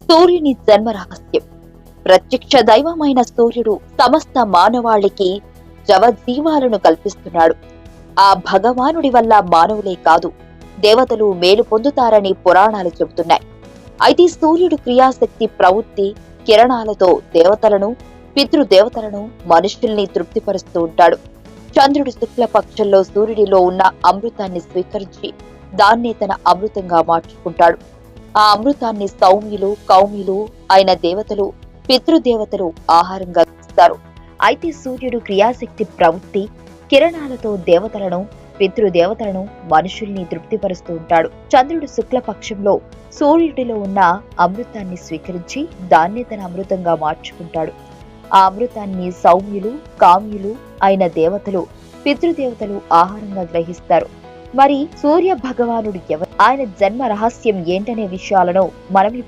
సూర్యుని జన్మ రహస్యం. ప్రత్యక్ష దైవమైన సూర్యుడు సమస్త మానవాళికి జవజీవాలను కల్పిస్తున్నాడు. ఆ భగవానుడి వల్ల మానవులే కాదు, దేవతలు మేలు పొందుతారని పురాణాలు చెబుతున్నాయి. అయితే సూర్యుడు క్రియాశక్తి ప్రవృత్తి కిరణాలతో దేవతలను, పితృదేవతలను, మనుషుల్ని తృప్తిపరుస్తూ ఉంటాడు. చంద్రుడు శుక్ల పక్షంలో సూర్యుడిలో ఉన్న అమృతాన్ని స్వీకరించి దాన్నే తన అమృతంగా మార్చుకుంటాడు. ఆ అమృతాన్ని సౌమ్యులు, కౌమ్యులు అయిన దేవతలు, పితృదేవతలు ఆహారంగా ఇస్తారు. అయితే సూర్యుడు క్రియాశక్తి ప్రవృత్తి కిరణాలతో దేవతలను, పితృదేవతలను, మనుషుల్ని తృప్తిపరుస్తూ ఉంటాడు. చంద్రుడు శుక్ల పక్షంలో సూర్యుడిలో ఉన్న అమృతాన్ని స్వీకరించి దాన్నే తన అమృతంగా మార్చుకుంటాడు. ఆ అమృతాన్ని సౌమ్యులు, కామ్యులు అయిన దేవతలు, పితృదేవతలు ఆహారంగా గ్రహిస్తారు. మరి సూర్య భగవానుడు ఎవరు, ఆయన జన్మ రహస్యం ఏంటనే విషయాలను మనం ఇప్పుడు